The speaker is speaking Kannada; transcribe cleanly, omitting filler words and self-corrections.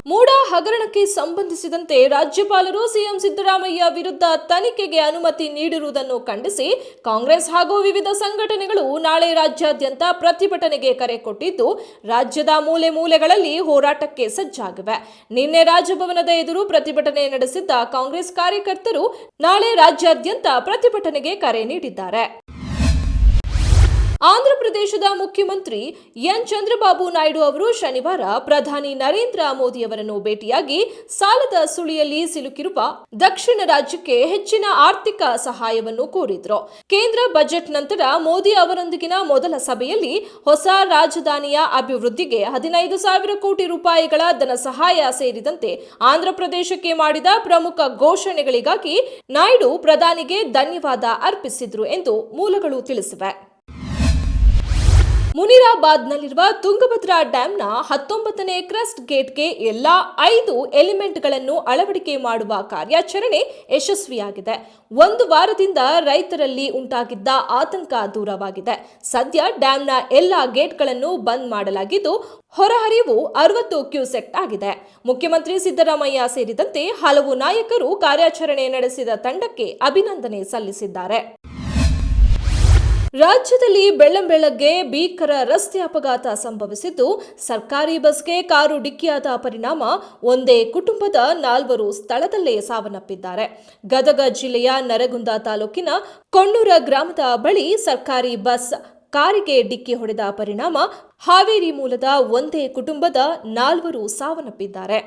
ಮೂಡಾ ಹಗರಣಕ್ಕೆ ಸಂಬಂಧಿಸಿದಂತೆ ರಾಜ್ಯಪಾಲರು ಸಿಎಂ ಸಿದ್ದರಾಮಯ್ಯ ವಿರುದ್ಧ ತನಿಖೆಗೆ ಅನುಮತಿ ನೀಡಿರುವುದನ್ನು ಖಂಡಿಸಿ ಕಾಂಗ್ರೆಸ್ ಹಾಗೂ ವಿವಿಧ ಸಂಘಟನೆಗಳು ನಾಳೆ ರಾಜ್ಯಾದ್ಯಂತ ಪ್ರತಿಭಟನೆಗೆ ಕರೆ ಕೊಟ್ಟಿದ್ದು, ರಾಜ್ಯದ ಮೂಲೆ ಮೂಲೆಗಳಲ್ಲಿ ಹೋರಾಟಕ್ಕೆ ಸಜ್ಜಾಗಿವೆ. ನಿನ್ನೆ ರಾಜಭವನದ ಎದುರು ಪ್ರತಿಭಟನೆ ನಡೆಸಿದ್ದ ಕಾಂಗ್ರೆಸ್ ಕಾರ್ಯಕರ್ತರು ನಾಳೆ ರಾಜ್ಯಾದ್ಯಂತ ಪ್ರತಿಭಟನೆಗೆ ಕರೆ ನೀಡಿದ್ದಾರೆ. ಆಂಧ್ರಪ್ರದೇಶದ ಮುಖ್ಯಮಂತ್ರಿ ಎನ್ ಚಂದ್ರಬಾಬು ನಾಯ್ಡು ಅವರು ಶನಿವಾರ ಪ್ರಧಾನಿ ನರೇಂದ್ರ ಮೋದಿ ಅವರನ್ನು ಭೇಟಿಯಾಗಿ ಸಾಲದ ಸುಳಿಯಲ್ಲಿ ಸಿಲುಕಿರುವ ದಕ್ಷಿಣ ರಾಜ್ಯಕ್ಕೆ ಹೆಚ್ಚಿನ ಆರ್ಥಿಕ ಸಹಾಯವನ್ನು ಕೋರಿದ್ರು. ಕೇಂದ್ರ ಬಜೆಟ್ ನಂತರ ಮೋದಿ ಅವರೊಂದಿಗಿನ ಮೊದಲ ಸಭೆಯಲ್ಲಿ ಹೊಸ ರಾಜಧಾನಿಯ ಅಭಿವೃದ್ಧಿಗೆ 15,000 ಕೋಟಿ ರೂಪಾಯಿಗಳ ಧನ ಸಹಾಯ ಸೇರಿದಂತೆ ಆಂಧ್ರಪ್ರದೇಶಕ್ಕೆ ಮಾಡಿದ ಪ್ರಮುಖ ಘೋಷಣೆಗಳಿಗಾಗಿ ನಾಯ್ಡು ಪ್ರಧಾನಿಗೆ ಧನ್ಯವಾದ ಅರ್ಪಿಸಿದ್ರು ಎಂದು ಮೂಲಗಳು ತಿಳಿಸಿವೆ. ಮುನಿರಾಬಾದ್ನಲ್ಲಿರುವ ತುಂಗಭದ್ರಾ ಡ್ಯಾಂನ 19ನೇ ಕ್ರಸ್ಟ್ ಗೇಟ್ಗೆ ಎಲ್ಲಾ 5 ಎಲಿಮೆಂಟ್ಗಳನ್ನು ಅಳವಡಿಕೆ ಮಾಡುವ ಕಾರ್ಯಾಚರಣೆ ಯಶಸ್ವಿಯಾಗಿದೆ. ಒಂದು ವಾರದಿಂದ ರೈತರಲ್ಲಿ ಉಂಟಾಗಿದ್ದ ಆತಂಕ ದೂರವಾಗಿದೆ. ಸದ್ಯ ಡ್ಯಾಂನ ಎಲ್ಲಾ ಗೇಟ್ಗಳನ್ನು ಬಂದ್ ಮಾಡಲಾಗಿದ್ದು, ಹೊರಹರಿವು 60 ಕ್ಯೂಸೆಕ್ ಆಗಿದೆ. ಮುಖ್ಯಮಂತ್ರಿ ಸಿದ್ದರಾಮಯ್ಯ ಸೇರಿದಂತೆ ಹಲವು ನಾಯಕರು ಕಾರ್ಯಾಚರಣೆ ನಡೆಸಿದ ತಂಡಕ್ಕೆ ಅಭಿನಂದನೆ ಸಲ್ಲಿಸಿದ್ದಾರೆ. ರಾಜ್ಯದಲ್ಲಿ ಬೆಳ್ಳಂಬೆಳಗ್ಗೆ ಭೀಕರ ರಸ್ತೆ ಅಪಘಾತ ಸಂಭವಿಸಿದ್ದು, ಸರ್ಕಾರಿ ಬಸ್ಗೆ ಕಾರು ಡಿಕ್ಕಿಯಾದ ಪರಿಣಾಮ ಒಂದೇ ಕುಟುಂಬದ 4 ಸ್ಥಳದಲ್ಲೇ ಸಾವನ್ನಪ್ಪಿದ್ದಾರೆ. ಗದಗ ಜಿಲ್ಲೆಯ ನರಗುಂದ ತಾಲೂಕಿನ ಕೊಣ್ಣೂರ ಗ್ರಾಮದ ಬಳಿ ಸರ್ಕಾರಿ ಬಸ್ ಕಾರಿಗೆ ಡಿಕ್ಕಿ ಹೊಡೆದ ಪರಿಣಾಮ ಹಾವೇರಿ ಮೂಲದ ಒಂದೇ ಕುಟುಂಬದ 4 ಸಾವನ್ನಪ್ಪಿದ್ದಾರೆ.